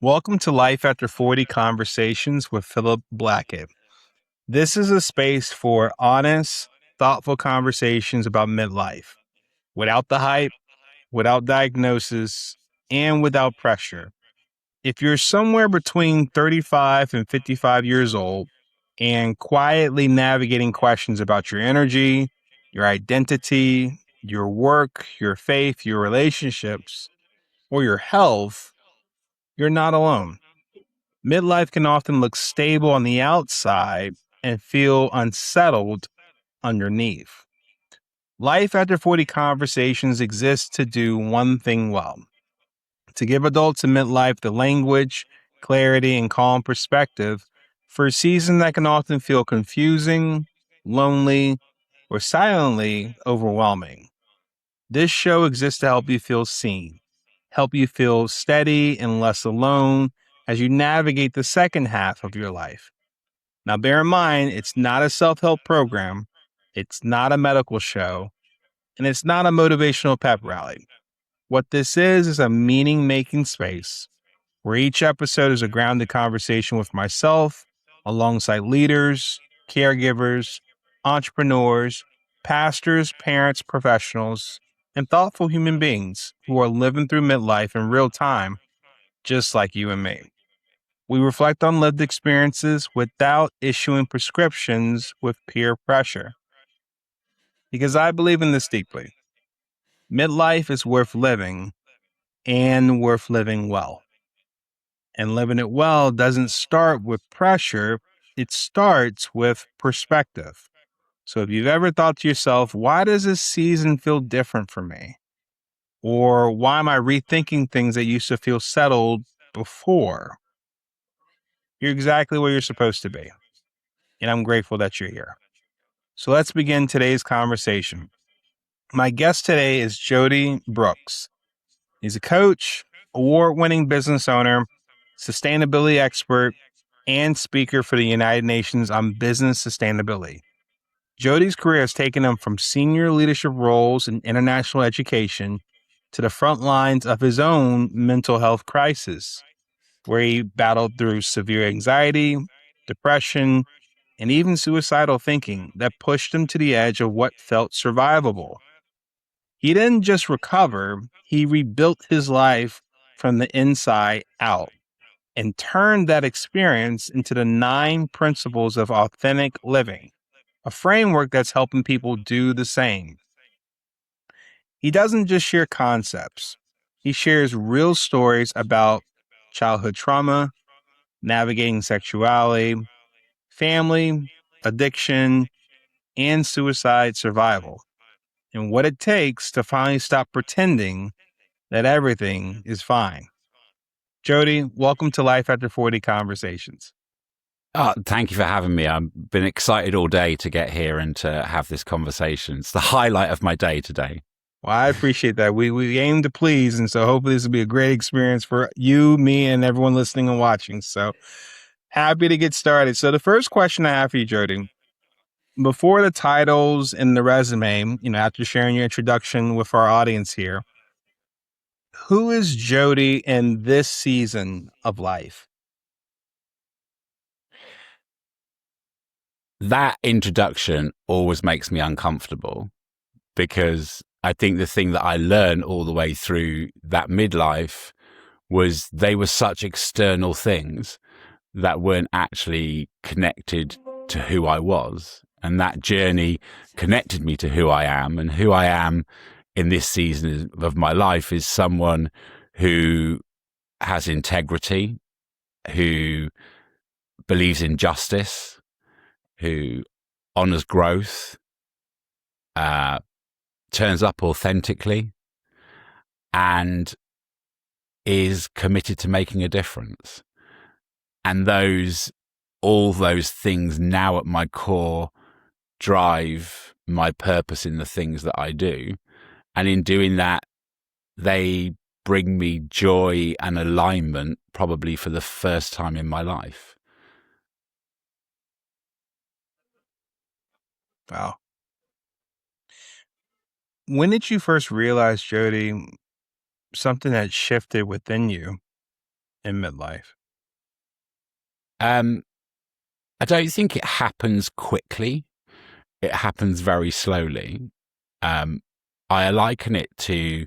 Welcome to Life After 40 Conversations with Philip Blackett. This is a space for honest, thoughtful conversations about midlife without the hype, without diagnosis, and without pressure. If you're somewhere between 35 and 55 years old and quietly navigating questions about your energy, your identity, your work, your faith, your relationships, or your health, you're not alone. Midlife can often look stable on the outside and feel unsettled underneath. Life after 40 conversations exist to do one thing well: to give adults in midlife the language, clarity, and calm perspective for a season that can often feel confusing, lonely, or silently overwhelming. This show exists to help you feel seen, help you feel steady and less alone as you navigate the second half of your life. Now, bear in mind, it's not a self help program, it's not a medical show, and it's not a motivational pep rally. What this is a meaning making space where each episode is a grounded conversation with myself alongside leaders, caregivers, entrepreneurs, pastors, parents, professionals, and thoughtful human beings who are living through midlife in real time, just like you and me. We reflect on lived experiences without issuing prescriptions with peer pressure. Because I believe in this deeply. Midlife is worth living and worth living well. And living it well doesn't start with pressure, it starts with perspective. So if you've ever thought to yourself, why does this season feel different for me? Or why am I rethinking things that used to feel settled before? You're exactly where you're supposed to be. And I'm grateful that you're here. So let's begin today's conversation. My guest today is Jody Brooks. He's a coach, award winning business owner, sustainability expert, and speaker for the United Nations on business sustainability. Jody's career has taken him from senior leadership roles in international education to the front lines of his own mental health crisis, where he battled through severe anxiety, depression, and even suicidal thinking that pushed him to the edge of what felt survivable. He didn't just recover, he rebuilt his life from the inside out and turned that experience into the 9 principles of authentic living, a framework that's helping people do the same. He doesn't just share concepts, he shares real stories about childhood trauma, navigating sexuality, family, addiction, and suicide survival, and what it takes to finally stop pretending that everything is fine. Jody, welcome to Life After 40 Conversations. Thank you for having me. I've been excited all day to get here and to have this conversation. It's the highlight of my day today. Well, I appreciate that. We aim to please, and so hopefully this will be a great experience for you, me, and everyone listening and watching. So happy to get started. So the first question I have for you, Jody, before the titles and the resume, after sharing your introduction with our audience here, who is Jody in this season of life? That introduction always makes me uncomfortable because I think the thing that I learned all the way through that midlife was they were such external things that weren't actually connected to who I was. And that journey connected me to who I am. And who I am in this season of my life is someone who has integrity, who believes in justice, who honors growth, turns up authentically, and is committed to making a difference. And all those things now at my core drive my purpose in the things that I do. And in doing that, they bring me joy and alignment probably for the first time in my life. Wow. When did you first realize, Jody, something had shifted within you? in midlife? Um, I don't think it happens quickly. It happens very slowly. Um, I liken it to,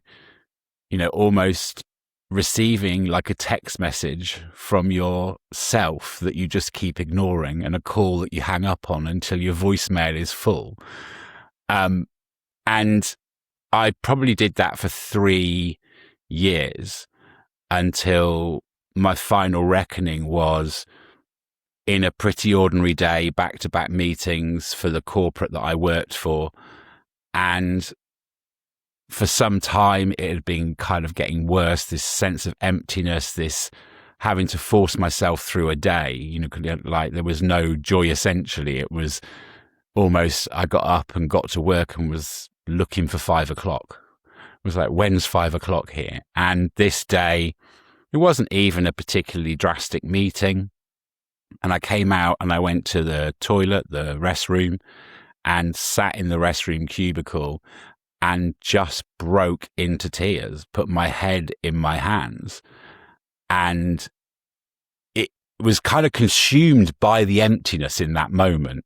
almost receiving like a text message from yourself that you just keep ignoring and a call that you hang up on until your voicemail is full. And I probably did that for 3 years until my final reckoning was in a pretty ordinary day, back-to-back meetings for the corporate that I worked for. And for some time, it had been kind of getting worse, this sense of emptiness, this having to force myself through a day, like there was no joy essentially. It was almost, I got up and got to work and was looking for 5 o'clock. It was like, when's 5 o'clock here? And this day, it wasn't even a particularly drastic meeting. And I came out and I went to the toilet, the restroom, and sat in the restroom cubicle and just broke into tears, put my head in my hands. And it was kind of consumed by the emptiness in that moment.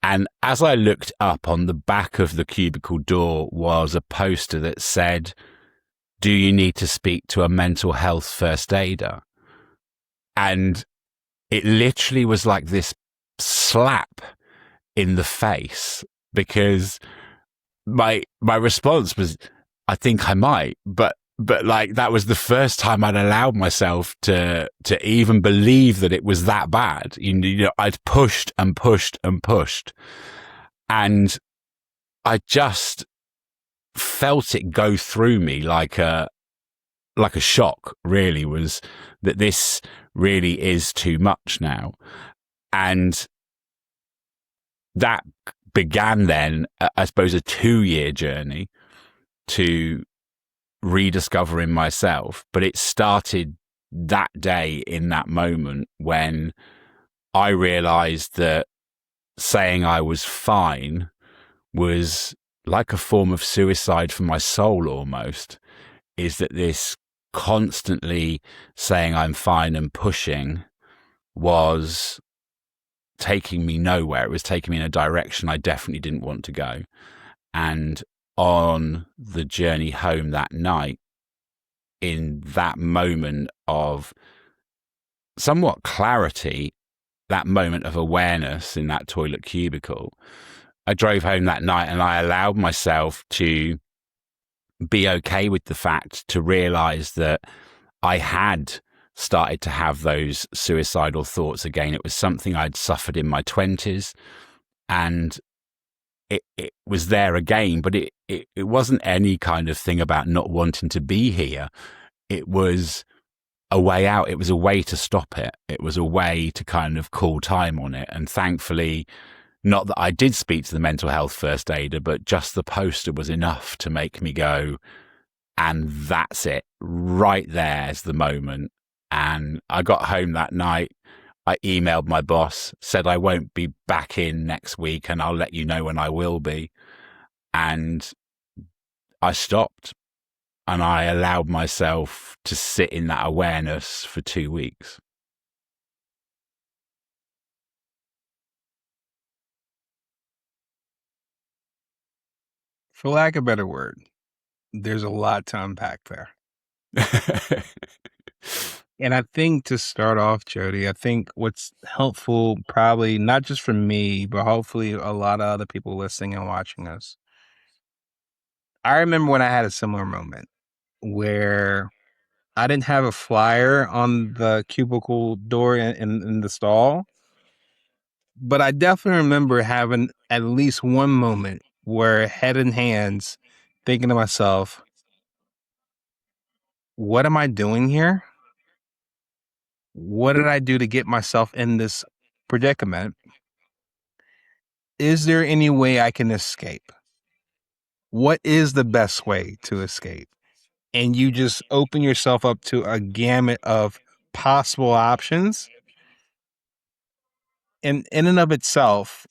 And as I looked up, on the back of the cubicle door was a poster that said, "Do you need to speak to a mental health first aider?" And it literally was like this slap in the face, because my response was, I think I might, but like that was the first time I'd allowed myself to even believe that it was that bad. I'd pushed and pushed and pushed, and I just felt it go through me like a shock, really, was that this really is too much now. And that began then, I suppose, a 2-year journey to rediscovering myself. But it started that day, in that moment, when I realized that saying I was fine was like a form of suicide for my soul almost. Is that this constantly saying I'm fine and pushing was taking me nowhere. It was taking me in a direction I definitely didn't want to go. And on the journey home that night, in that moment of somewhat clarity, that moment of awareness in that toilet cubicle, I drove home that night and I allowed myself to be okay with the fact, to realize that I had started to have those suicidal thoughts again. It was something I'd suffered in my 20s, and it was there again, but it wasn't any kind of thing about not wanting to be here. It was a way out. It was a way to stop it. It was a way to kind of call time on it. And thankfully, not that I did speak to the mental health first aider, but just the poster was enough to make me go, and that's it. Right there's the moment. And I got home that night. I emailed my boss, said I won't be back in next week and I'll let you know when I will be. And I stopped and I allowed myself to sit in that awareness for 2 weeks. For lack of a better word, there's a lot to unpack there. And I think, to start off, Jody, I think what's helpful, probably not just for me, but hopefully a lot of other people listening and watching us. I remember when I had a similar moment where I didn't have a flyer on the cubicle door in the stall, but I definitely remember having at least one moment where, head in hands, thinking to myself, what am I doing here? What did I do to get myself in this predicament? Is there any way I can escape? What is the best way to escape? And you just open yourself up to a gamut of possible options. And in and of itself,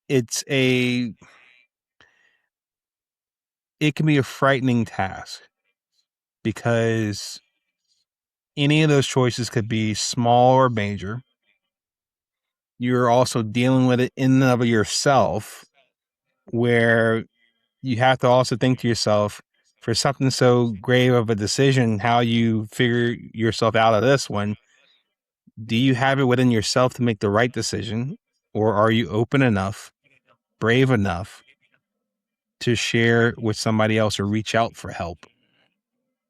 it's it can be a frightening task, because any of those choices could be small or major. You're also dealing with it in and of yourself, where you have to also think to yourself, for something so grave of a decision, how you figure yourself out of this one. Do you have it within yourself to make the right decision, or are you open enough, brave enough to share with somebody else or reach out for help?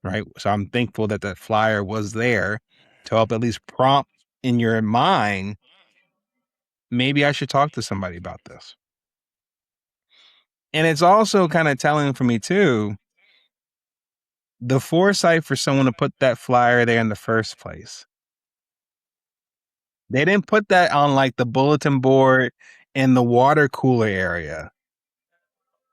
Right. So I'm thankful that that flyer was there to help at least prompt in your mind, maybe I should talk to somebody about this. And it's also kind of telling for me too, the foresight for someone to put that flyer there in the first place. They didn't put that on like the bulletin board in the water cooler area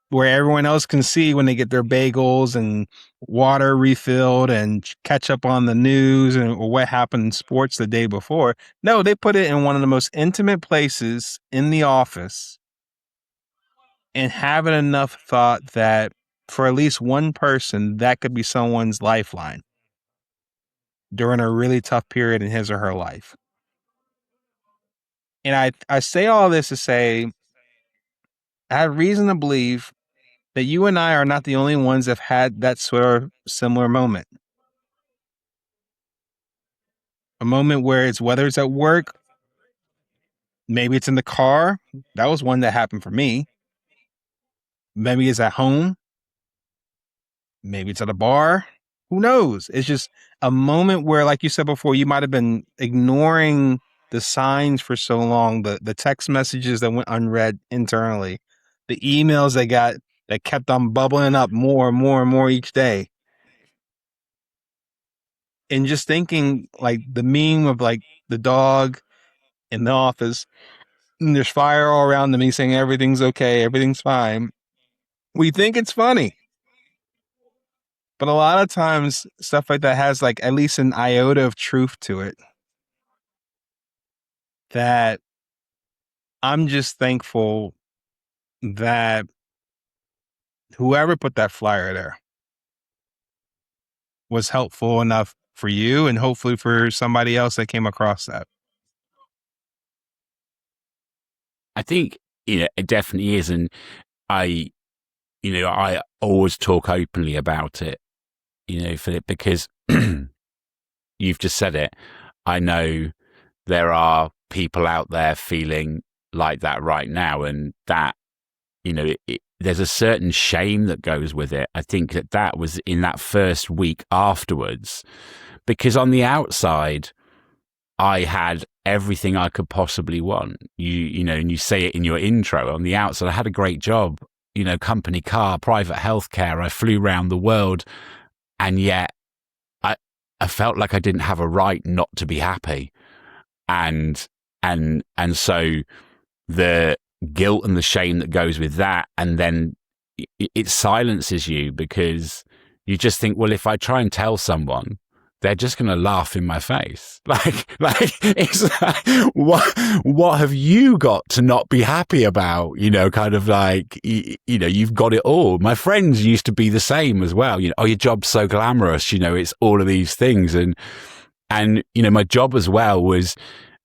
where everyone else can see when they get their bagels and water refilled and catch up on the news and or what happened in sports the day before. No, they put it in one of the most intimate places in the office and having enough thought that for at least one person, that could be someone's lifeline during a really tough period in his or her life. And I say all this to say, I have reason to believe that you and I are not the only ones that have had that sort of similar moment. A moment where it's whether it's at work, maybe it's in the car. That was one that happened for me. Maybe it's at home. Maybe it's at a bar. Who knows? It's just a moment where, like you said before, you might have been ignoring the signs for so long, the text messages that went unread internally, the emails that kept on bubbling up more and more and more each day. And just thinking like the meme of like the dog in the office, and there's fire all around them. He's saying everything's okay, everything's fine. We think it's funny. But a lot of times stuff like that has like at least an iota of truth to it. That I'm just thankful that whoever put that flyer there was helpful enough for you and hopefully for somebody else that came across that. I think, it definitely is. And I always talk openly about it, Philip, because you've just said it. I know there are people out there feeling like that right now, and that, there's a certain shame that goes with it. I think that was in that first week afterwards, because on the outside, I had everything I could possibly want. And you say it in your intro. On the outside, I had a great job, company car, private healthcare. I flew around the world, and yet I felt like I didn't have a right not to be happy. And so the guilt and the shame that goes with that, and then it silences you, because you just think, well, if I try and tell someone, they're just going to laugh in my face. It's like, what have you got to not be happy about? Kind of like, you've got it all. My friends used to be the same as well. Oh, your job's so glamorous. It's all of these things. And my job as well was,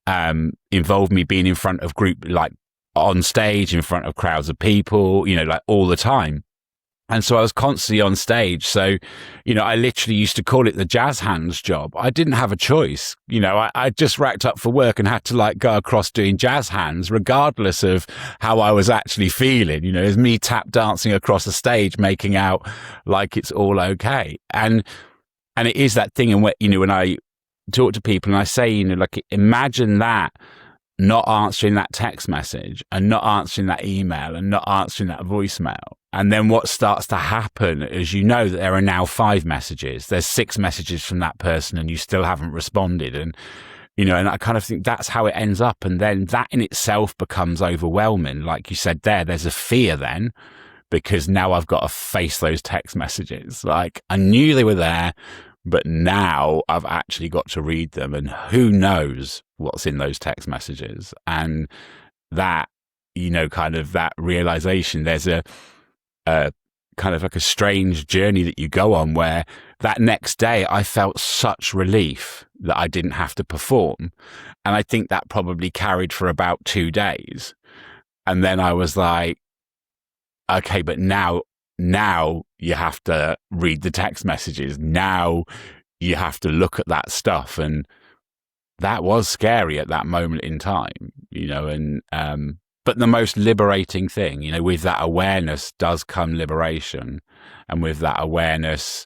involved me being in front of group, like on stage in front of crowds of people, like all the time. And so I was constantly on stage. So, I literally used to call it the jazz hands job. I didn't have a choice. I just racked up for work and had to like go across doing jazz hands, regardless of how I was actually feeling. It was me tap dancing across the stage, making out like it's all okay. And it is that thing. And when I talk to people and I say, like, imagine that, not answering that text message and not answering that email and not answering that voicemail. And then what starts to happen is, that there are now 5 messages. There's 6 messages from that person and you still haven't responded. And, and I kind of think that's how it ends up. And then that in itself becomes overwhelming. Like you said there's a fear then, because now I've got to face those text messages. Like, I knew they were there, but now I've actually got to read them, and who knows what's in those text messages. And that, kind of that realization, there's a kind of like a strange journey that you go on where that next day I felt such relief that I didn't have to perform. And I think that probably carried for about 2 days. And then I was like, okay, but now you have to read the text messages. Now you have to look at that stuff. And that was scary at that moment in time, but the most liberating thing, with that awareness does come liberation. And with that awareness,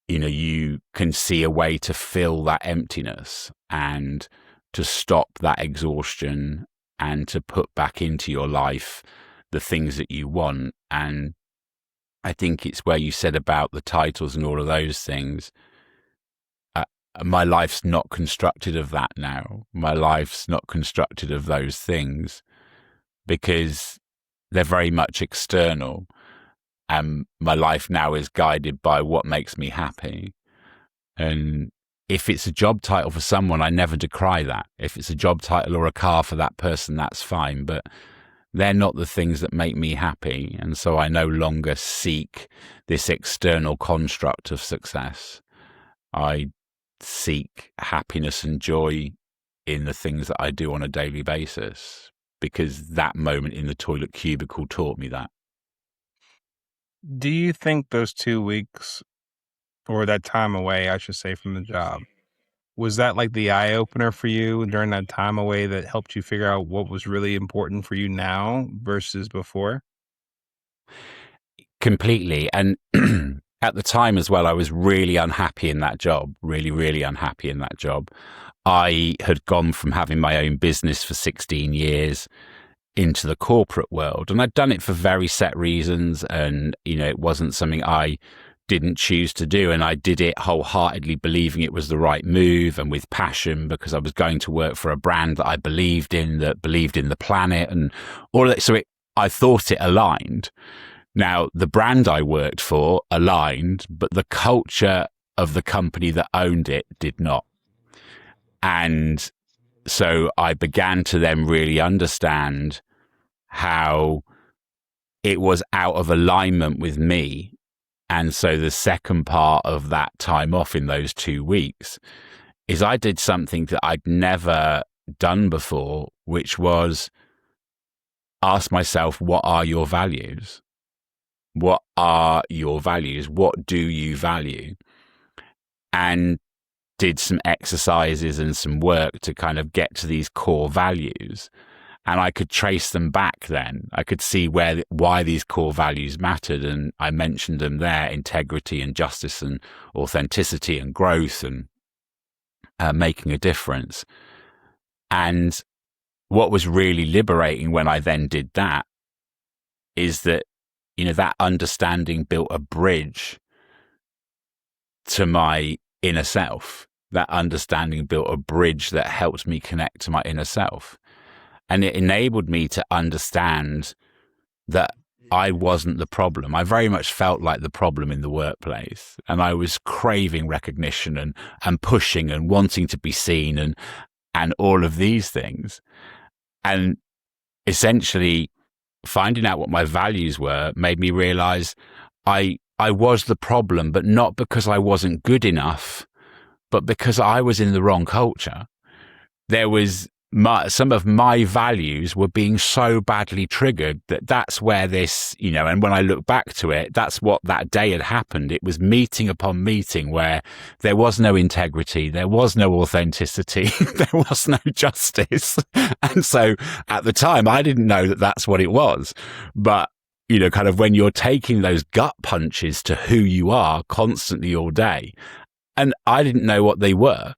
you can see a way to fill that emptiness and to stop that exhaustion and to put back into your life the things that you want. And I think it's where you said about the titles and all of those things. My life's not constructed of that now. My life's not constructed of those things because they're very much external. And my life now is guided by what makes me happy. And if it's a job title for someone, I never decry that. If it's a job title or a car for that person, that's fine. But they're not the things that make me happy. And so I no longer seek this external construct of success. I seek happiness and joy in the things that I do on a daily basis, because that moment in the toilet cubicle taught me that. Do you think those 2 weeks, or that time away, I should say, from the job, was that like the eye opener for you during that time away that helped you figure out what was really important for you now versus before? Completely. And at the time as well, I was really unhappy in that job, really, really unhappy in that job. I had gone from having my own business for 16 years into the corporate world, and I'd done it for very set reasons. And, it wasn't something I didn't choose to do. And I did it wholeheartedly, believing it was the right move and with passion, because I was going to work for a brand that I believed in, that believed in the planet and all of that. So I thought it aligned. Now, the brand I worked for aligned, but the culture of the company that owned it did not. And so I began to then really understand how it was out of alignment with me. And so the second part of that time off in those 2 weeks is I did something that I'd never done before, which was ask myself, what are your values? What are your values? What do you value? And did some exercises and some work to kind of get to these core values. And I could trace them back then. I could see why these core values mattered. And I mentioned them there: integrity and justice and authenticity and growth and making a difference. And what was really liberating when I then did that is that, that understanding built a bridge to my inner self. That understanding built a bridge that helped me connect to my inner self. And it enabled me to understand that I wasn't the problem. I very much felt like the problem in the workplace. And I was craving recognition and pushing and wanting to be seen and all of these things. And essentially finding out what my values were made me realize I was the problem, but not because I wasn't good enough, but because I was in the wrong culture. There was some of my values were being so badly triggered that's where this, and when I look back to it, that's what that day had happened. It was meeting upon meeting where there was no integrity, there was no authenticity, there was no justice. And so at the time, I didn't know that that's what it was. But, kind of when you're taking those gut punches to who you are constantly all day, and I didn't know what they were.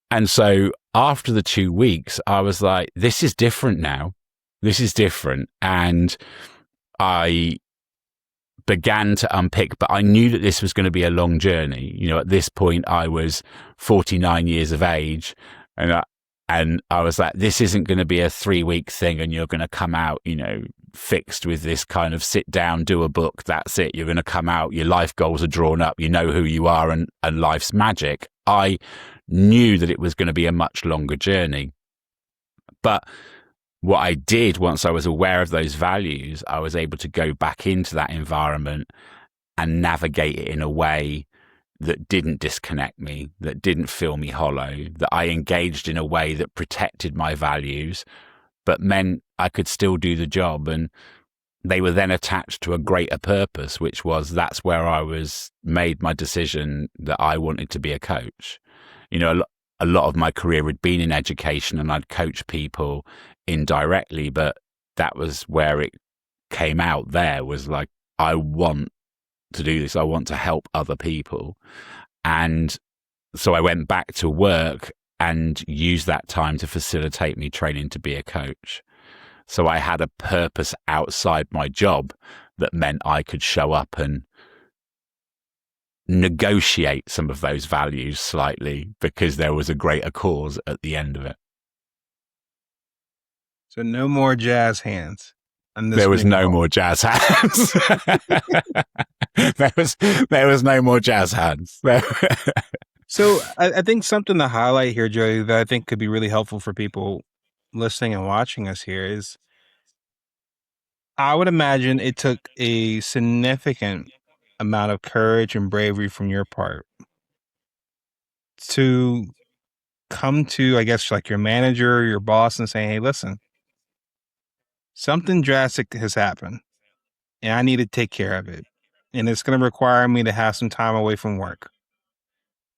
And so after the 2 weeks, I was like, this is different now. This is different. And I began to unpick, but I knew that this was going to be a long journey. At this point, I was 49 years of age. And I was like, this isn't going to be a 3-week thing and you're going to come out, fixed with this kind of sit down, do a book. That's it. You're going to come out. Your life goals are drawn up. You know who you are and life's magic. I knew that it was going to be a much longer journey. But what I did once I was aware of those values, I was able to go back into that environment and navigate it in a way that didn't disconnect me, that didn't feel me hollow, that I engaged in a way that protected my values, but meant I could still do the job. And they were then attached to a greater purpose, which was that's where I was made my decision that I wanted to be a coach. You know, a lot of my career had been in education and I'd coach people indirectly, but that was where it came out there was like, I want to do this. I want to help other people. And so I went back to work and used that time to facilitate me training to be a coach. So I had a purpose outside my job that meant I could show up and negotiate some of those values slightly because there was a greater cause at the end of it. So no more jazz hands. There was no more jazz hands. there was no more jazz hands. So I think something to highlight here, Jody, that I think could be really helpful for people listening and watching us here is I would imagine it took a significant amount of courage and bravery from your part to come to, I guess, like your manager or your boss and say, hey, listen, something drastic has happened and I need to take care of it. And it's going to require me to have some time away from work.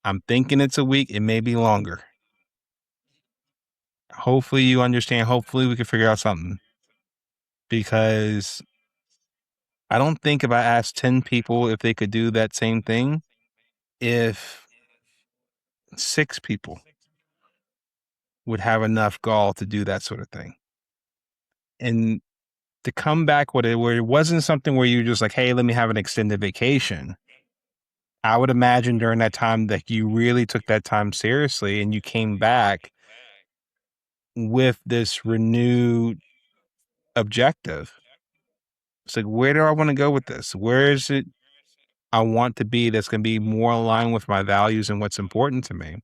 I'm thinking it's a week. It may be longer. Hopefully you understand. Hopefully we can figure out something. Because I don't think if I asked 10 people if they could do that same thing, if 6 people would have enough gall to do that sort of thing. And to come back with it where it wasn't something where you just like, hey, let me have an extended vacation. I would imagine during that time that you really took that time seriously and you came back with this renewed objective. It's like, where do I want to go with this? Where is it I want to be that's going to be more aligned with my values and what's important to me?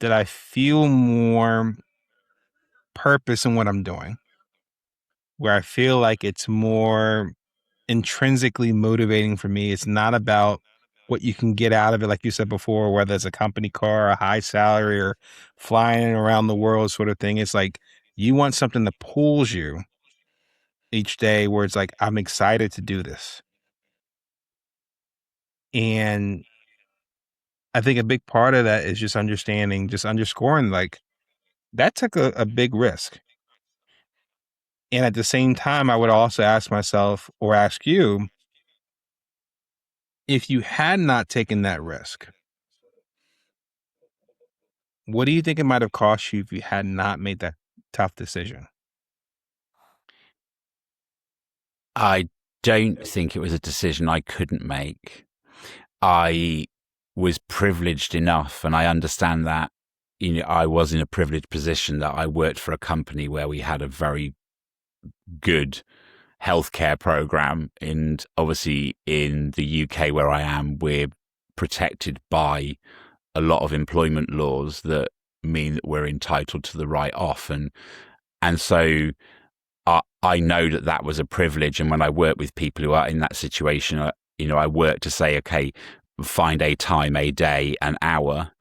That I feel more purpose in what I'm doing, where I feel like it's more intrinsically motivating for me. It's not about what you can get out of it, like you said before, whether it's a company car, a high salary, or flying around the world sort of thing. It's like you want something that pulls you each day where it's like, I'm excited to do this. And I think a big part of that is just understanding, just underscoring like that took a big risk. And at the same time, I would also ask myself or ask you, if you had not taken that risk, what do you think it might have cost you if you had not made that tough decision? I don't think it was a decision I couldn't make. I was privileged enough, and I understand that, you know, I was in a privileged position that I worked for a company where we had a very good healthcare program. And obviously in the UK where I am, we're protected by a lot of employment laws that mean that we're entitled to the right off. And so I know that that was a privilege. And when I work with people who are in that situation, you know, I work to say, okay, find a time, a day, an hour,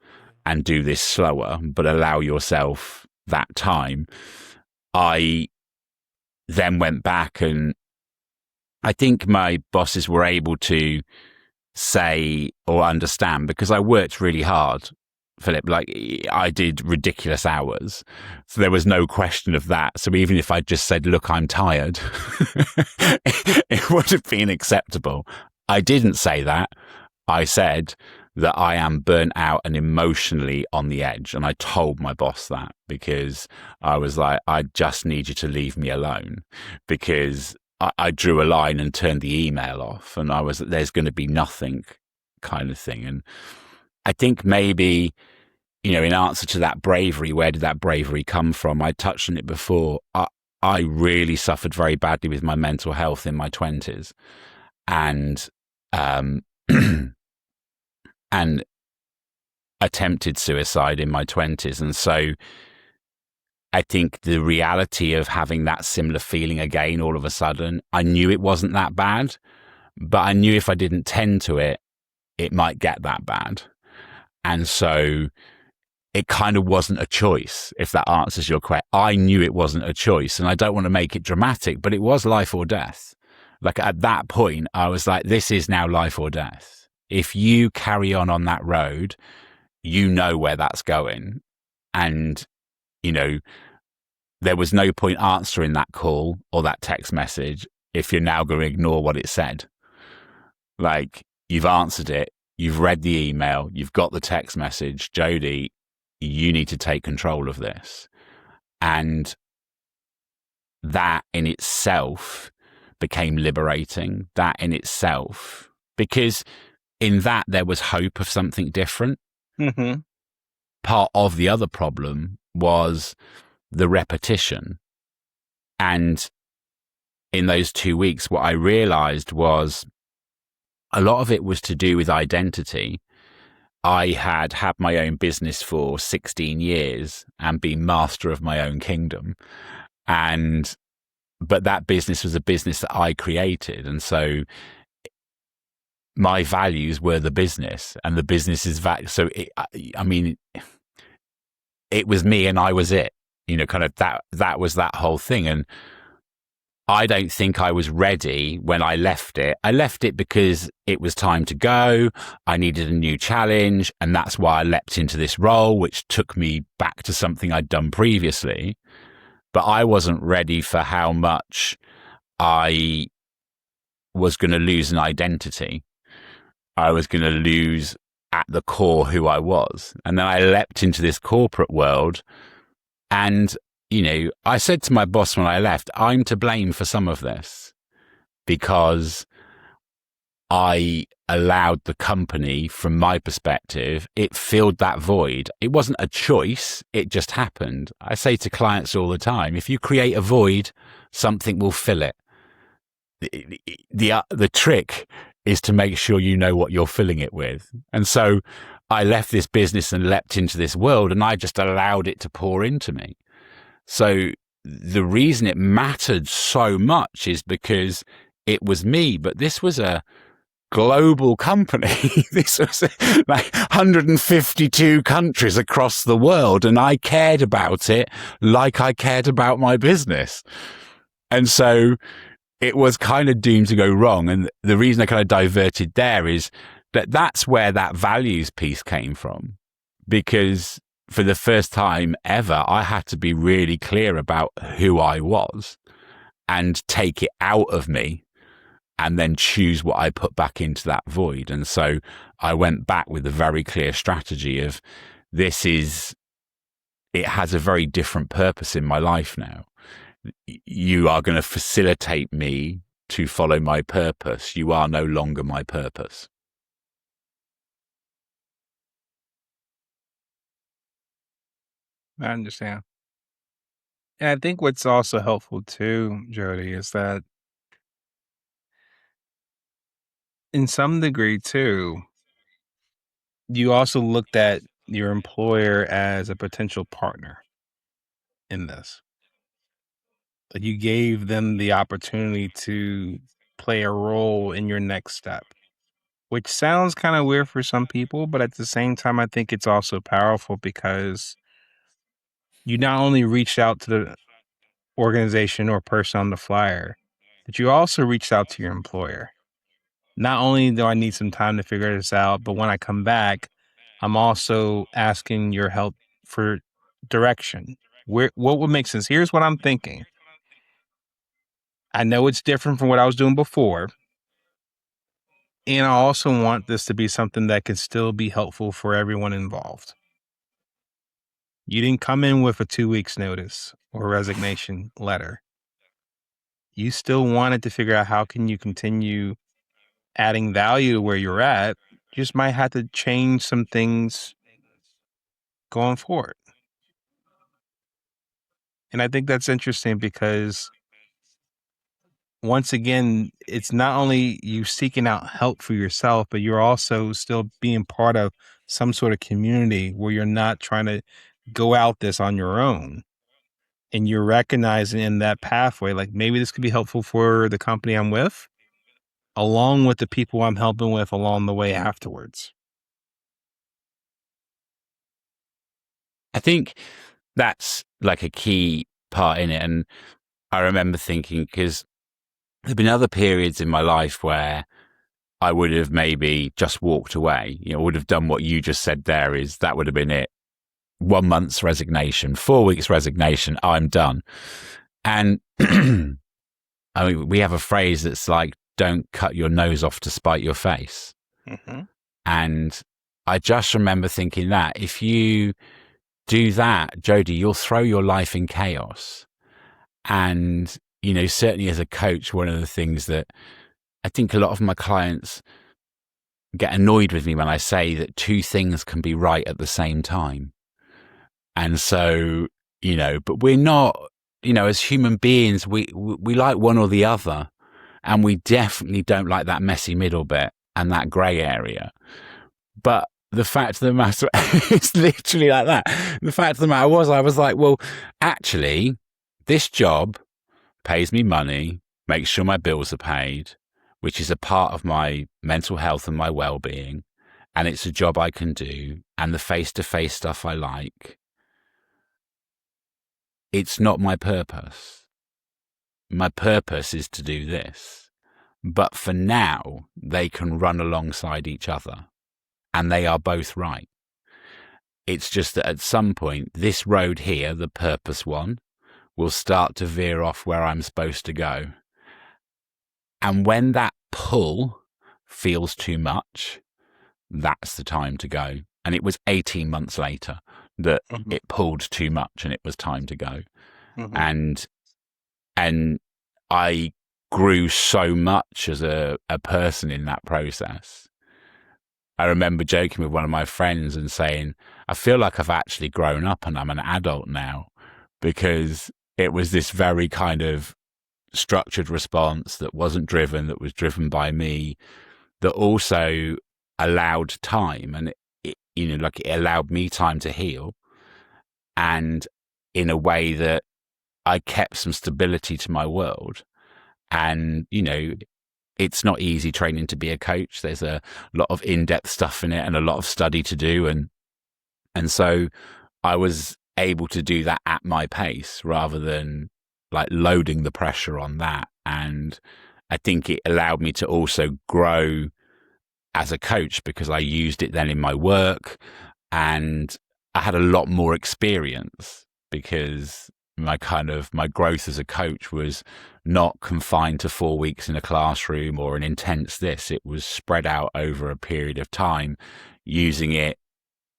and do this slower, but allow yourself that time. I then went back, and I think my bosses were able to say or understand, because I worked really hard, Philip. Like, I did ridiculous hours, so there was no question of that. So even if I just said, look, I'm tired, it would have been acceptable. I didn't say that. I said that I am burnt out and emotionally on the edge. And I told my boss that, because I was like, I just need you to leave me alone, because I drew a line and turned the email off, and I was, there's going to be nothing kind of thing. And I think maybe, you know, in answer to that bravery, where did that bravery come from? I touched on it before. I really suffered very badly with my mental health in my 20s, and and attempted suicide in my 20s. And so I think the reality of having that similar feeling again all of a sudden, I knew it wasn't that bad, but I knew if I didn't tend to it, it might get that bad. And so it kind of wasn't a choice, if that answers your question. I knew it wasn't a choice, and I don't want to make it dramatic, but it was life or death. Like at that point, I was like, this is now life or death. If you carry on that road, you know where that's going. And, you know, there was no point answering that call or that text message if you're now going to ignore what it said. Like, you've answered it, you've read the email, you've got the text message, Jody, you need to take control of this. And that in itself became liberating, that in itself, because in that there was hope of something different. Mm-hmm. Part of the other problem was the repetition. And in those 2 weeks, what I realized was a lot of it was to do with identity. I had my own business for 16 years and been master of my own kingdom. But that business was a business that I created. And so my values were the business, and the business's value. So it was me and I was it, kind of that was that whole thing. And I don't think I was ready when I left it. I left it because it was time to go. I needed a new challenge. And that's why I leapt into this role, which took me back to something I'd done previously. But I wasn't ready for how much I was going to lose an identity. I was going to lose at the core who I was. And then I leapt into this corporate world. And I said to my boss when I left, I'm to blame for some of this because I allowed the company, from my perspective, it filled that void. It wasn't a choice. It just happened. I say to clients all the time, if you create a void, something will fill it. The trick is to make sure you know what you're filling it with. And so I left this business and leapt into this world, and I just allowed it to pour into me. So the reason it mattered so much is because it was me, but this was a global company. This was like 152 countries across the world, and I cared about it like I cared about my business. And so it was kind of doomed to go wrong. And the reason I kind of diverted there is that that's where that values piece came from, because for the first time ever, I had to be really clear about who I was and take it out of me and then choose what I put back into that void. And so I went back with a very clear strategy of it has a very different purpose in my life now. You are going to facilitate me to follow my purpose. You are no longer my purpose. I understand. And I think what's also helpful too, Jody, is that in some degree too, you also looked at your employer as a potential partner in this. Like you gave them the opportunity to play a role in your next step, which sounds kind of weird for some people, but at the same time, I think it's also powerful because you not only reached out to the organization or person on the flyer, but you also reached out to your employer. Not only do I need some time to figure this out, but when I come back, I'm also asking your help for direction. What would make sense? Here's what I'm thinking. I know it's different from what I was doing before. And I also want this to be something that can still be helpful for everyone involved. You didn't come in with a 2 weeks notice or resignation letter. You still wanted to figure out how can you continue adding value to where you're at. You just might have to change some things going forward. And I think that's interesting because once again, it's not only you seeking out help for yourself, but you're also still being part of some sort of community where you're not trying to go out this on your own. And you're recognizing in that pathway, like maybe this could be helpful for the company I'm with. along with the people I'm helping with along the way afterwards. I think that's like a key part in it. And I remember thinking, because there've been other periods in my life where I would have maybe just walked away, would have done what you just said there, is that would have been it. 1 month's resignation, 4 weeks resignation, I'm done. And I mean, we have a phrase that's like, don't cut your nose off to spite your face. Mm-hmm. And I just remember thinking that if you do that, Jody, you'll throw your life in chaos. And, certainly as a coach, one of the things that I think a lot of my clients get annoyed with me when I say that two things can be right at the same time. And so, but we're not, as human beings, we like one or the other. And we definitely don't like that messy middle bit and that grey area. But the fact of the matter, it's literally like that. The fact of the matter was, I was like, well, actually, this job pays me money, makes sure my bills are paid, which is a part of my mental health and my well-being. And it's a job I can do. And the face-to-face stuff I like. It's not my purpose. My purpose is to do this. But for now, they can run alongside each other. And they are both right. It's just that at some point, this road here, the purpose one, will start to veer off where I'm supposed to go. And when that pull feels too much, that's the time to go. And it was 18 months later that it pulled too much and it was time to go. Mm-hmm. And I grew so much as a person in that process. I remember joking with one of my friends and saying, I feel like I've actually grown up and I'm an adult now, because it was this very kind of structured response that wasn't driven, that was driven by me, that also allowed time. And it allowed me time to heal. And in a way that I kept some stability to my world. And, it's not easy training to be a coach. There's a lot of in-depth stuff in it and a lot of study to do. And so I was able to do that at my pace rather than like loading the pressure on that. And I think it allowed me to also grow as a coach because I used it then in my work, and I had a lot more experience because my growth as a coach was not confined to 4 weeks in a classroom or an intense this. It was spread out over a period of time, using it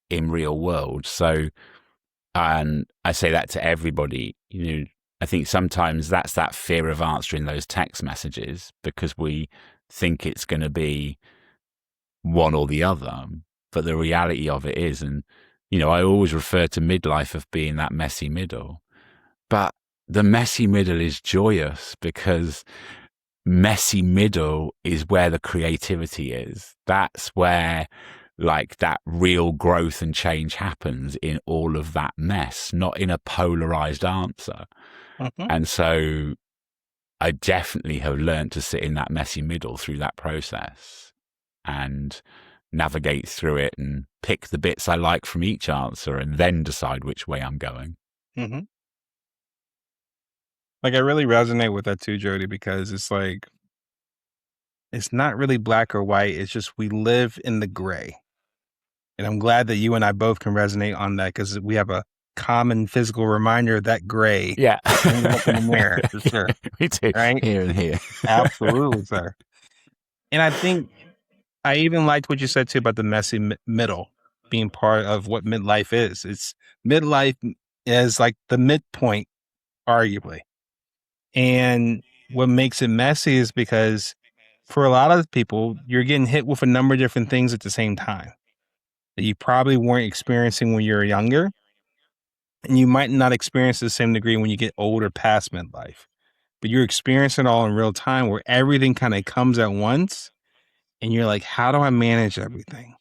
in real world. So, and I say that to everybody, I think sometimes that's that fear of answering those text messages because we think it's going to be one or the other. But the reality of it is, and, I always refer to midlife of being that messy middle. But the messy middle is joyous because messy middle is where the creativity is. That's where like that real growth and change happens, in all of that mess, not in a polarized answer. Mm-hmm. And so I definitely have learned to sit in that messy middle through that process and navigate through it and pick the bits I like from each answer and then decide which way I'm going. Mm-hmm. Like, I really resonate with that too, Jody, because it's like, it's not really black or white. It's just we live in the gray. And I'm glad that you and I both can resonate on that because we have a common physical reminder of that gray. Yeah. When we look in the mirror, for sure. Me too. Right? Here and here. Absolutely, sir. And I think I even liked what you said too about the messy middle being part of what midlife is. It's midlife is like the midpoint, arguably. And what makes it messy is because for a lot of people, you're getting hit with a number of different things at the same time that you probably weren't experiencing when you were younger. And you might not experience to the same degree when you get older past midlife. But you're experiencing it all in real time where everything kind of comes at once. And you're like, how do I manage everything?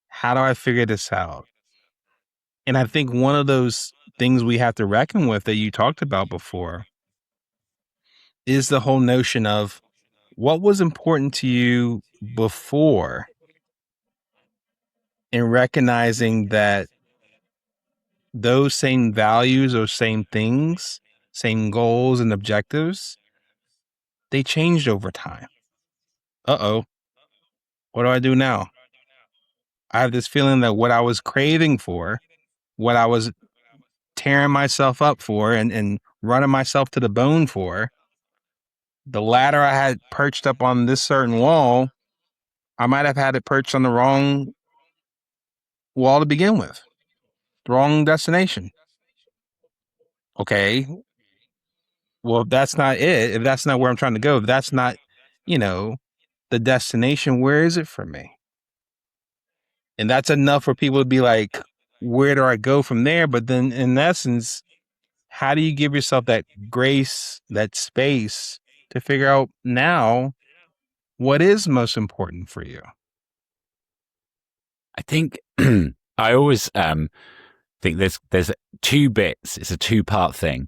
How do I figure this out? And I think one of those things we have to reckon with that you talked about before is the whole notion of what was important to you before in recognizing that those same values or same things, same goals and objectives, they changed over time? Uh-oh, what do I do now? I have this feeling that what I was craving for, what I was tearing myself up for and running myself to the bone for, the ladder I had perched up on this certain wall, I might have had it perched on the wrong wall to begin with, the wrong destination. Okay, well, if that's not it, if that's not where I'm trying to go, if that's not, you know, the destination, where is it for me? And that's enough for people to be like, where do I go from there? But then in essence, how do you give yourself that grace, that space to figure out now what is most important for you? I think I always think there's two bits. It's a two-part thing.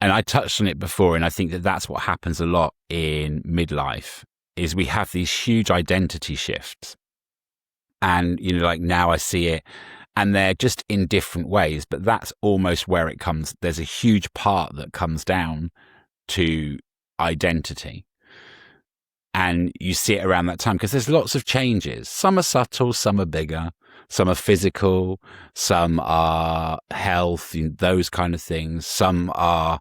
And I touched on it before, and I think that that's what happens a lot in midlife is we have these huge identity shifts. And, you know, like now I see it and they're just in different ways, but that's almost where it comes. There's a huge part that comes down to identity. And you see it around that time because there's lots of changes. Some are subtle, some are bigger, some are physical, some are health, those kind of things. Some are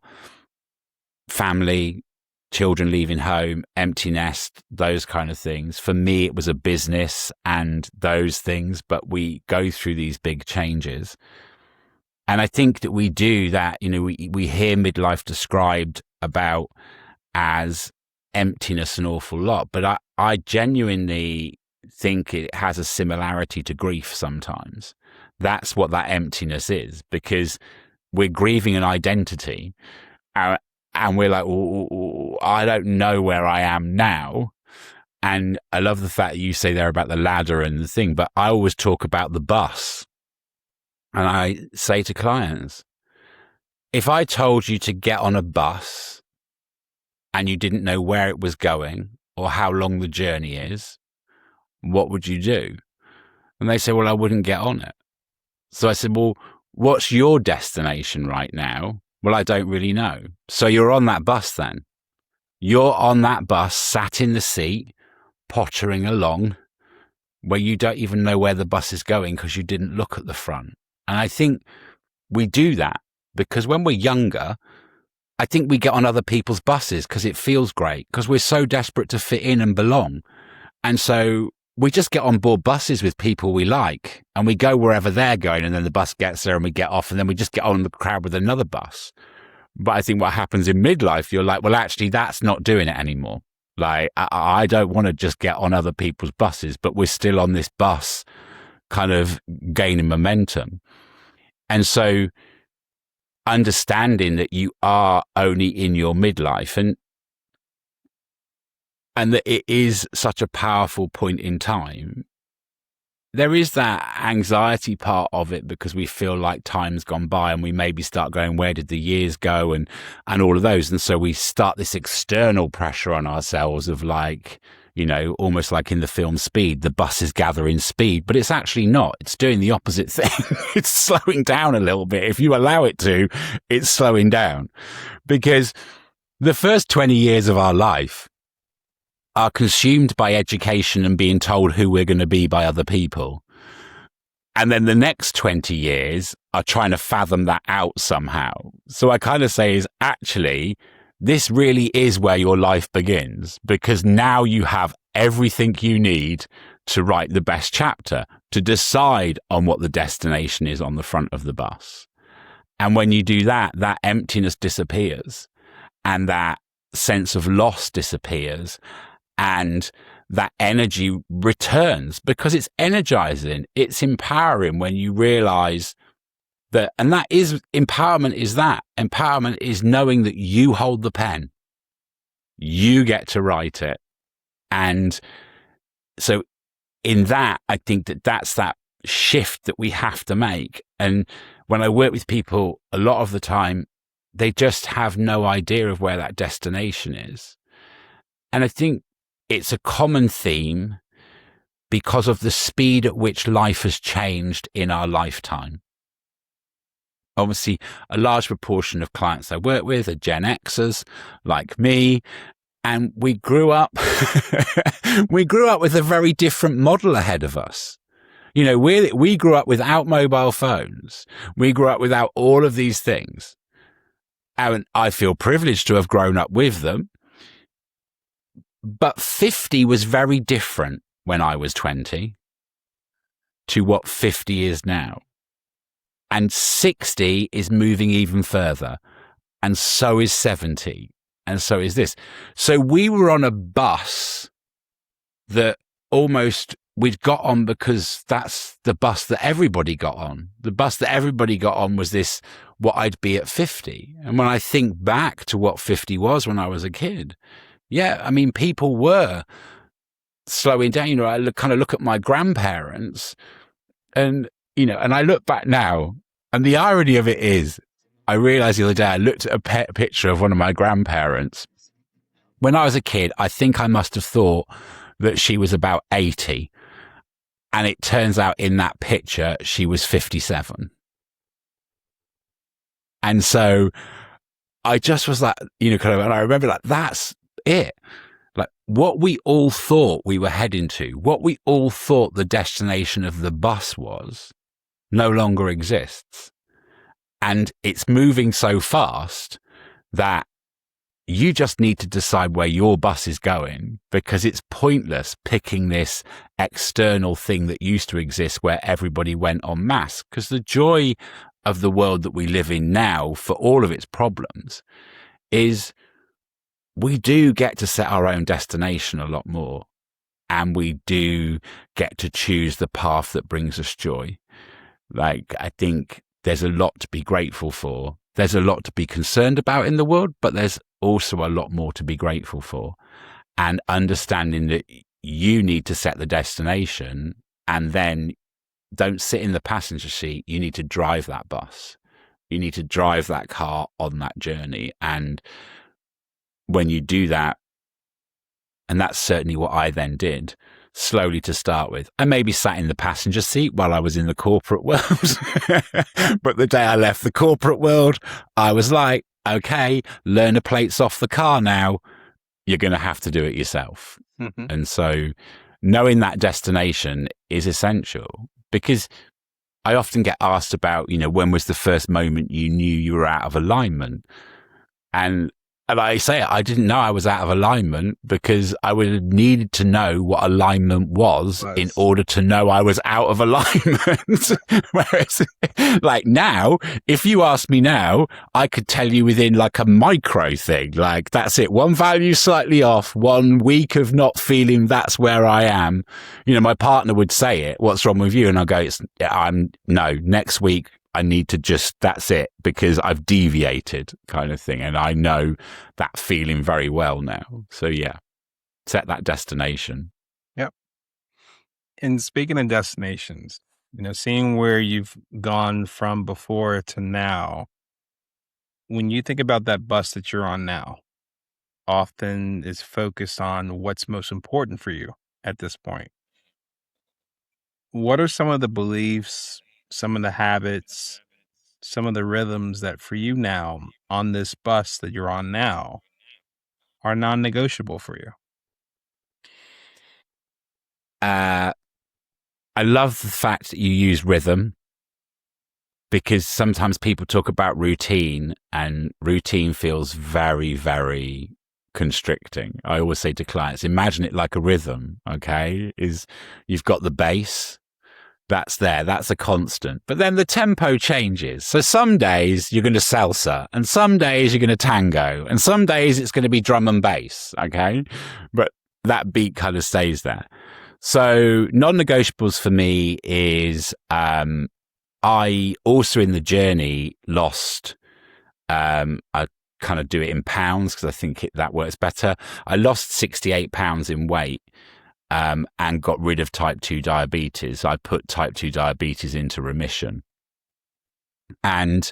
family, children leaving home, empty nest, those kind of things. For me, it was a business and those things, but we go through these big changes. And I think that we do that, you know, we hear midlife described about as emptiness an awful lot, but I genuinely think it has a similarity to grief sometimes. That's what that emptiness is, because we're grieving an identity and we're like, I don't know where I am now. And I love the fact that you say there about the ladder and the thing, but I always talk about the bus. And I say to clients, if I told you to get on a bus and you didn't know where it was going or how long the journey is, what would you do? And they say, well, I wouldn't get on it. So I said, well, what's your destination right now? Well, I don't really know. So you're on that bus then. You're on that bus, sat in the seat, pottering along, where you don't even know where the bus is going because you didn't look at the front. And I think we do that because when we're younger, I think we get on other people's buses because it feels great, because we're so desperate to fit in and belong. And so we just get on board buses with people we like and we go wherever they're going, and then the bus gets there and we get off, and then we just get on the crowd with another bus. But I think what happens in midlife, you're like, well, actually, that's not doing it anymore. Like, I don't want to just get on other people's buses, but we're still on this bus kind of gaining momentum. And so understanding that you are only in your midlife and that it is such a powerful point in time. There is that anxiety part of it because we feel like time's gone by and we maybe start going, where did the years go? And all of those. And so we start this external pressure on ourselves of like, you know, almost like in the film Speed, the bus is gathering speed, but it's actually not. It's doing the opposite thing. It's slowing down a little bit. If you allow it to, it's slowing down, because the first 20 years of our life are consumed by education and being told who we're going to be by other people. And then the next 20 years are trying to fathom that out somehow. So I kind of say is actually, this really is where your life begins, because now you have everything you need to write the best chapter, to decide on what the destination is on the front of the bus. And when you do that, that emptiness disappears and that sense of loss disappears. And that energy returns because it's energizing. It's empowering when you realize that, and that is empowerment is that. Empowerment is knowing that you hold the pen. You get to write it. And so in that, I think that that's that shift that we have to make. And when I work with people, a lot of the time, they just have no idea of where that destination is. And I think it's a common theme because of the speed at which life has changed in our lifetime. Obviously, a large proportion of clients I work with are Gen Xers like me. And we grew up, with a very different model ahead of us. You know, we grew up without mobile phones. We grew up without all of these things. And I feel privileged to have grown up with them. But 50 was very different when I was 20 to what 50 is now. And 60 is moving even further. And so is 70. And so is this. So we were on a bus that almost we'd got on because that's the bus that everybody got on. The bus that everybody got on was this, what I'd be at 50. And when I think back to what 50 was when I was a kid, yeah, I mean, people were slowing down. You know, I kind of look at my grandparents and, you know, and I look back now, and the irony of it is, I realized the other day, I looked at a picture of one of my grandparents. When I was a kid, I think I must have thought that she was about 80. And it turns out in that picture, she was 57. And so I just was like, you know, kind of, and I remember like, that's it. Like what we all thought we were heading to, what we all thought the destination of the bus was, no longer exists. And it's moving so fast that you just need to decide where your bus is going, because it's pointless picking this external thing that used to exist where everybody went en masse. Because the joy of the world that we live in now, for all of its problems, is we do get to set our own destination a lot more. And we do get to choose the path that brings us joy. Like, I think there's a lot to be grateful for. There's a lot to be concerned about in the world, but there's also a lot more to be grateful for. And understanding that you need to set the destination, and then don't sit in the passenger seat. You need to drive that bus. You need to drive that car on that journey. And when you do that, and that's certainly what I then did, slowly to start with. I maybe sat in the passenger seat while I was in the corporate world. But the day I left the corporate world, I was like, okay, learner plates off the car now. You're going to have to do it yourself. Mm-hmm. And so knowing that destination is essential, because I often get asked about, you know, when was the first moment you knew you were out of alignment? And I say I didn't know I was out of alignment because I would have needed to know what alignment was in order to know I was out of alignment. Whereas, like now, if you ask me now, I could tell you within like a micro thing. Like, that's it. One value slightly off, 1 week of not feeling that's where I am. You know, my partner would say it, what's wrong with you? And I go, next week. I need to just, that's it, because I've deviated kind of thing. And I know that feeling very well now. So yeah, set that destination. Yep. And speaking of destinations, you know, seeing where you've gone from before to now, when you think about that bus that you're on now, often is focused on what's most important for you at this point. What are some of the beliefs, some of the habits, some of the rhythms that for you now on this bus that you're on now are non-negotiable for you? I love the fact that you use rhythm, because sometimes people talk about routine, and routine feels very, very constricting. I always say to clients, imagine it like a rhythm, okay? You've got the bass, that's there, that's a constant. But then the tempo changes. So some days you're going to salsa, and some days you're going to tango, and some days it's going to be drum and bass, okay? But that beat kind of stays there. So non-negotiables for me is I also in the journey lost, I kind of do it in pounds because I think that works better. I lost 68 pounds in weight. And got rid of type 2 diabetes. I put type 2 diabetes into remission. And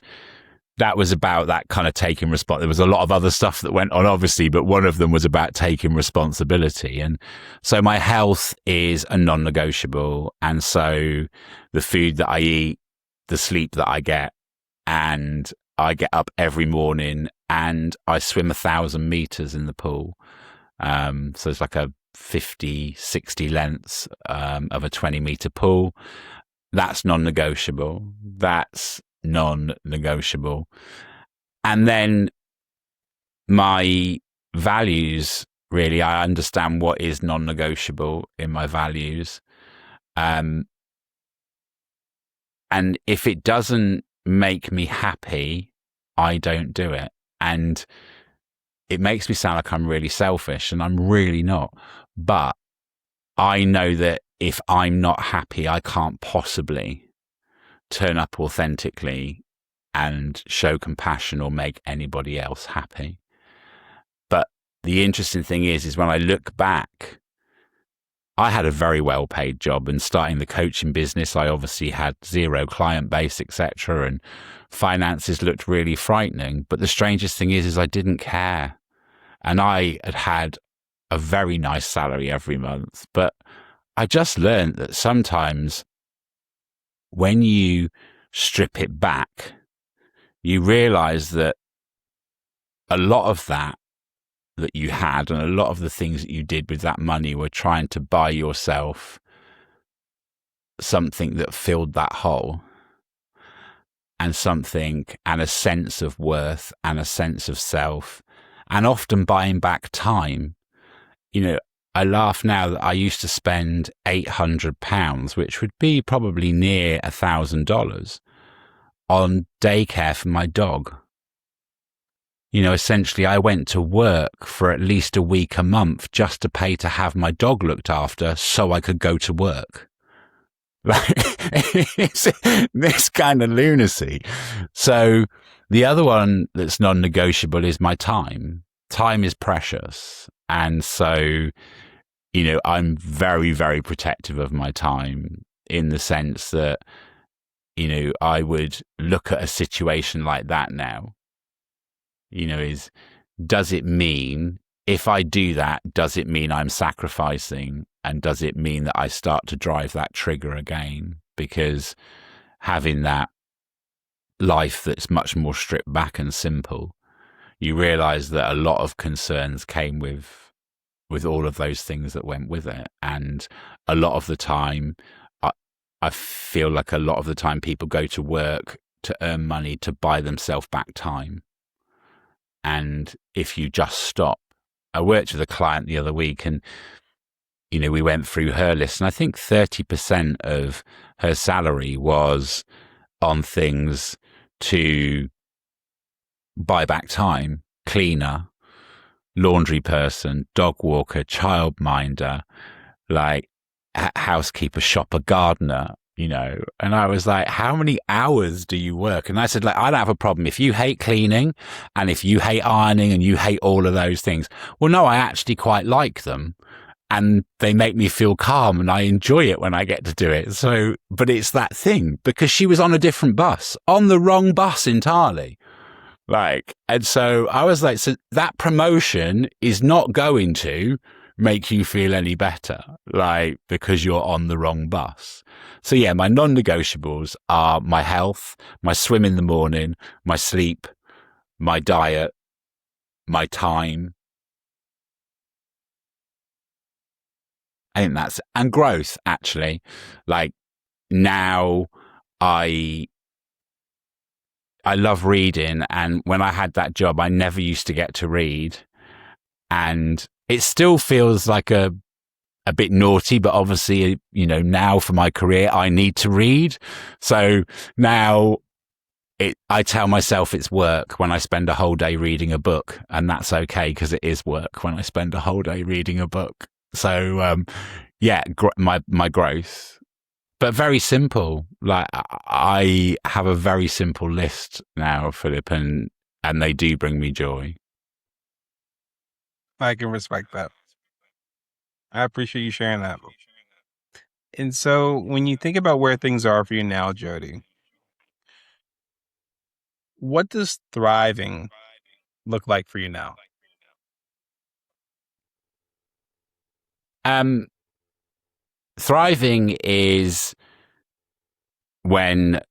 that was about that kind of taking response. There was a lot of other stuff that went on, obviously, but one of them was about taking responsibility. And so my health is a non-negotiable. And so the food that I eat, the sleep that I get, and I get up every morning and I swim 1,000 meters in the pool. So it's like a 50, 60 lengths of a 20-meter pool. That's non-negotiable. That's non-negotiable. And then my values, really, I understand what is non-negotiable in my values. And if it doesn't make me happy, I don't do it. And it makes me sound like I'm really selfish, and I'm really not. But I know that if I'm not happy, I can't possibly turn up authentically and show compassion or make anybody else happy. But the interesting thing is when I look back, I had a very well paid job, and starting the coaching business, I obviously had zero client base, etc. And finances looked really frightening. But the strangest thing is I didn't care. And I had a very nice salary every month. But I just learned that sometimes when you strip it back, you realize that a lot of that you had and a lot of the things that you did with that money were trying to buy yourself something that filled that hole, and something, and a sense of worth and a sense of self, and often buying back time. You know, I laugh now that I used to spend £800, which would be probably near $1,000, on daycare for my dog. You know, essentially, I went to work for at least a week a month just to pay to have my dog looked after so I could go to work. Like, it's this kind of lunacy. So the other one that's non-negotiable is my time. Time is precious. And so, you know, I'm very, very protective of my time, in the sense that, you know, I would look at a situation like that now. You know, does it mean, if I do that, does it mean I'm sacrificing? And does it mean that I start to drive that trigger again? Because having that life that's much more stripped back and simple, you realize that a lot of concerns came with all of those things that went with it. And a lot of the time, I feel like a lot of the time people go to work to earn money to buy themselves back time. And if you just stop, I worked with a client the other week, and, you know, we went through her list, and I think 30% of her salary was on things to buy back time: cleaner, laundry person, dog walker, childminder, like housekeeper, shopper, gardener, you know. And I was like, how many hours do you work? And I said, like, I don't have a problem if you hate cleaning and if you hate ironing and you hate all of those things. Well, no, I actually quite like them, and they make me feel calm, and I enjoy it when I get to do it. So, but it's that thing, because she was on a different bus, on the wrong bus entirely. Like, and so I was like, so that promotion is not going to make you feel any better, like, because you're on the wrong bus. So yeah, my non-negotiables are my health, my swim in the morning, my sleep, my diet, my time. I think that's, and growth, actually. Like, now I love reading, and when I had that job, I never used to get to read, and it still feels like a bit naughty, but obviously, you know, now for my career, I need to read. So now I tell myself it's work when I spend a whole day reading a book, and that's okay, because it is work when I spend a whole day reading a book. So, yeah, my growth, but very simple. Like, I have a very simple list now, Philip, and they do bring me joy. I can respect that. I appreciate you sharing that. And so when you think about where things are for you now, Jody, What does thriving look like for you now? Thriving is when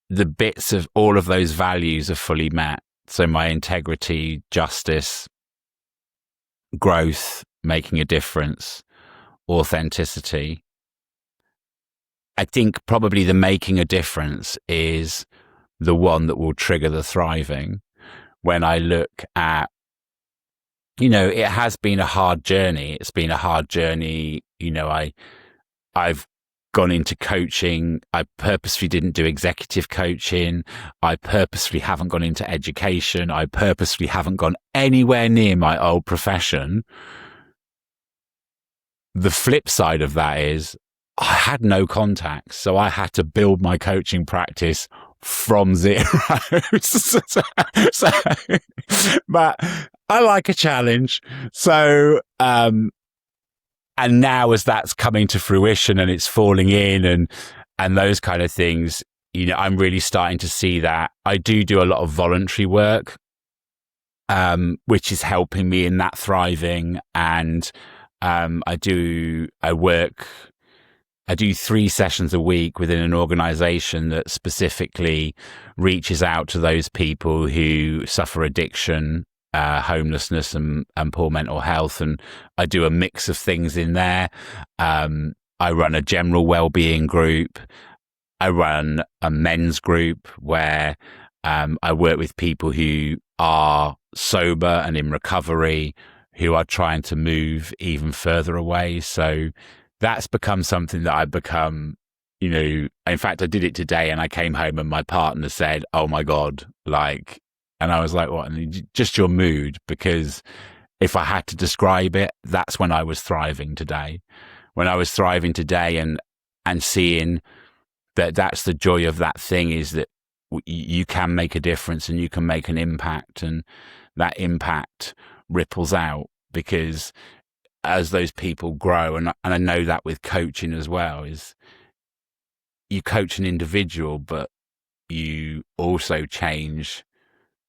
the bits of all of those values are fully met. So my integrity, justice, growth, making a difference, authenticity. I think probably the making a difference is the one that will trigger the thriving. When I look at, it has been a hard journey. It's been a hard journey. I've gone into coaching. I purposely didn't do executive coaching. I purposely haven't gone into education. I purposely haven't gone anywhere near my old profession. The flip side of that is I had no contacts, so I had to build my coaching practice from zero. so, but I like a challenge. So, and now as that's coming to fruition and it's falling in and those kind of things, I'm really starting to see that. I do a lot of voluntary work, which is helping me in that thriving. And I do 3 sessions a week within an organization that specifically reaches out to those people who suffer addiction, homelessness and poor mental health. And I do a mix of things in there. I run a general well-being group. I run a men's group where I work with people who are sober and in recovery, who are trying to move even further away. So that's become something that I've become, in fact, I did it today and I came home and my partner said, "Oh my God," and I was like, "What?" And just your mood, because if I had to describe it, that's when I was thriving today. When I was thriving today and seeing that that's the joy of that thing, is that you can make a difference and you can make an impact, and that impact ripples out, because as those people grow, and I know that with coaching as well, is you coach an individual, but you also change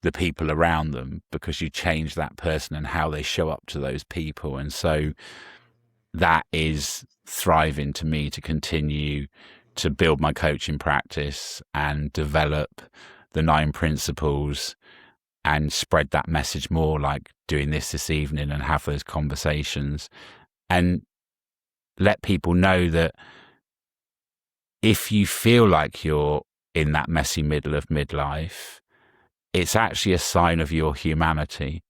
the people around them, because you change that person and how they show up to those people. And so that is thriving to me, to continue to build my coaching practice and develop the 9 principles and spread that message more, like doing this evening, and have those conversations and let people know that if you feel like you're in that messy middle of midlife, it's actually a sign of your humanity.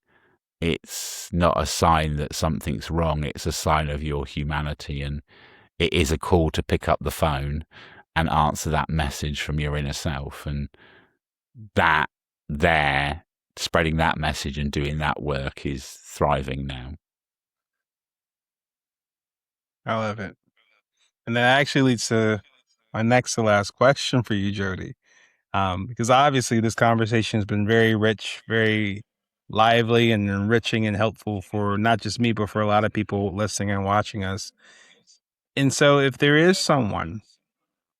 It's not a sign that something's wrong. It's a sign of your humanity. And it is a call to pick up the phone and answer that message from your inner self. And that there, spreading that message and doing that work, is thriving now. I love it. And that actually leads to my next to last question for you, Jody. Because obviously this conversation has been very rich, very lively and enriching and helpful for not just me, but for a lot of people listening and watching us. And so if there is someone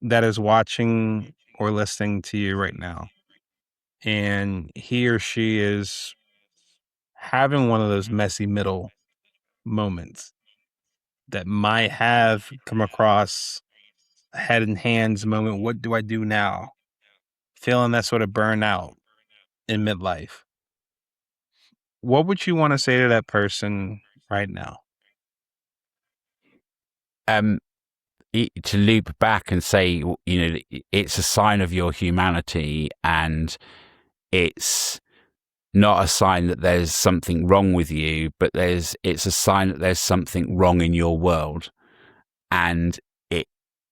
that is watching or listening to you right now, and he or she is having one of those messy middle moments that might have come across a head and hands moment, what do I do now? Feeling that sort of burnout in midlife. What would you want to say to that person right now? To loop back and say, it's a sign of your humanity, and it's not a sign that there's something wrong with you, but it's a sign that there's something wrong in your world, and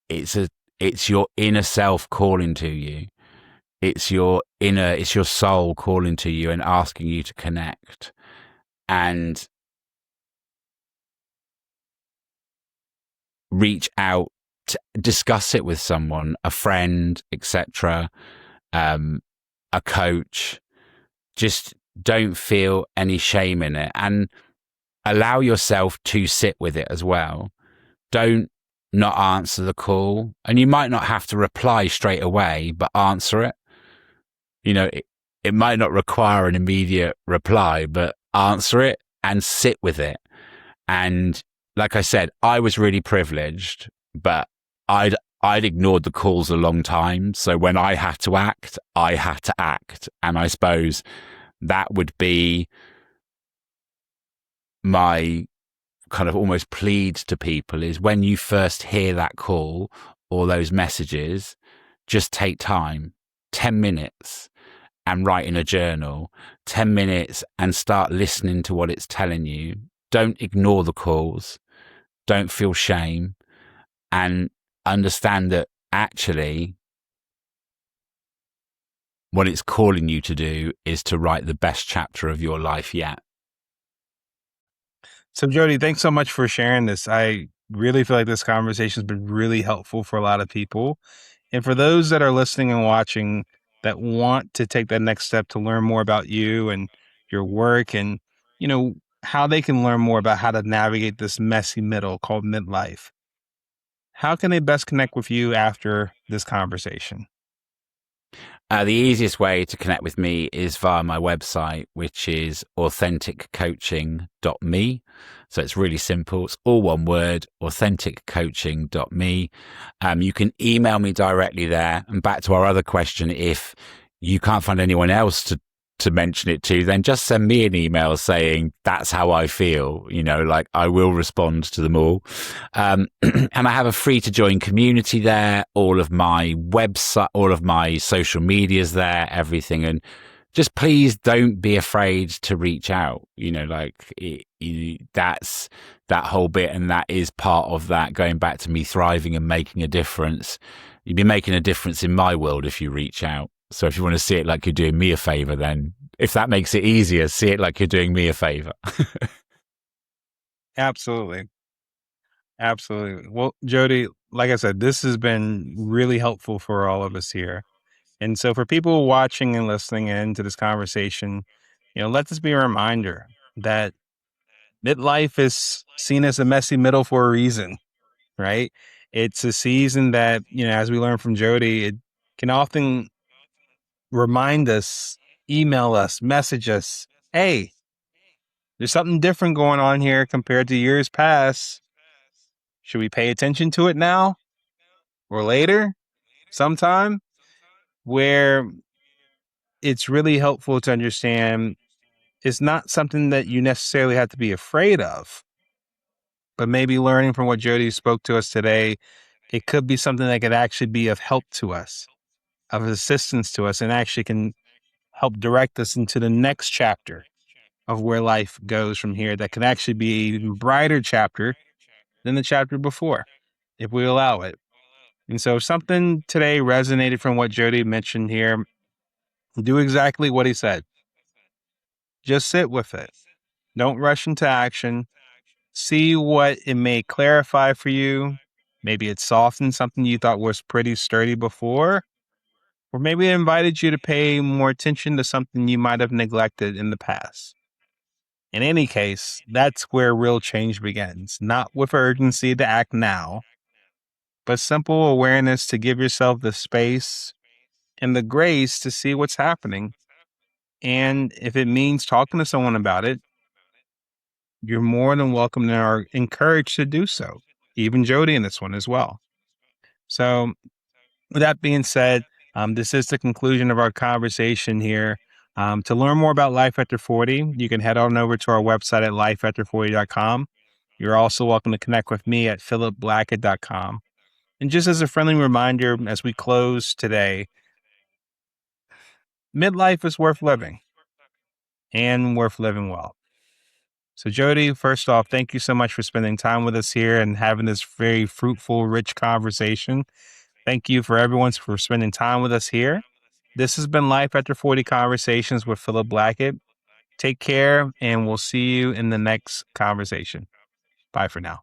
it's your inner self calling to you. It's your soul calling to you and asking you to connect and reach out to discuss it with someone, a friend, etc., a coach. Just don't feel any shame in it, and allow yourself to sit with it as well. Don't not answer the call. And you might not have to reply straight away, but answer it. You know, it might not require an immediate reply, but answer it and sit with it. And like I said, I was really privileged, but I'd ignored the calls a long time. So when I had to act, I had to act. And I suppose that would be my kind of almost plead to people is when you first hear that call or those messages, just take time, 10 minutes, and write in a journal, 10 minutes, and start listening to what it's telling you. Don't ignore the calls. Don't feel shame, and understand that actually what it's calling you to do is to write the best chapter of your life yet. So, Jody, thanks so much for sharing this. I really feel like this conversation has been really helpful for a lot of people. And for those that are listening and watching that want to take that next step to learn more about you and your work and, how they can learn more about how to navigate this messy middle called midlife, how can they best connect with you after this conversation? The easiest way to connect with me is via my website, which is authenticcoaching.me. So it's really simple. It's all one word, authenticcoaching.me. You can email me directly there. And back to our other question, if you can't find anyone else to mention it to, then just send me an email saying that's how I feel. Like I will respond to them all. And I have a free to join community there. All of my website, all of my social medias there, everything. And just please don't be afraid to reach out. That's that whole bit. And that is part of that, going back to me thriving and making a difference. You'd be making a difference in my world if you reach out. So if you want to see it like you're doing me a favor, then if that makes it easier, see it like you're doing me a favor. Absolutely. Absolutely. Well, Jody, like I said, this has been really helpful for all of us here. And so for people watching and listening in to this conversation, let this be a reminder that midlife is seen as a messy middle for a reason, right? It's a season that, as we learned from Jody, it can often remind us, email us, message us, hey, there's something different going on here compared to years past. Should we pay attention to it now or later, sometime? Where it's really helpful to understand it's not something that you necessarily have to be afraid of, but maybe learning from what Jody spoke to us today, it could be something that could actually be of help to us, of assistance to us, and actually can help direct us into the next chapter of where life goes from here that can actually be an even brighter chapter than the chapter before, if we allow it. And so if something today resonated from what Jody mentioned here, do exactly what he said. Just sit with it. Don't rush into action. See what it may clarify for you. Maybe it softened something you thought was pretty sturdy before, or maybe it invited you to pay more attention to something you might have neglected in the past. In any case, that's where real change begins, not with urgency to act now, but simple awareness to give yourself the space and the grace to see what's happening. And if it means talking to someone about it, you're more than welcome and are encouraged to do so. Even Jody in this one as well. So, with that being said, this is the conclusion of our conversation here. To learn more about Life After 40, you can head on over to our website at lifeafter40.com. You're also welcome to connect with me at philipblackett.com. And just as a friendly reminder, as we close today, midlife is worth living and worth living well. So, Jody, first off, thank you so much for spending time with us here and having this very fruitful, rich conversation. Thank you for everyone for spending time with us here. This has been Life After 40 Conversations with Philip Blackett. Take care, and we'll see you in the next conversation. Bye for now.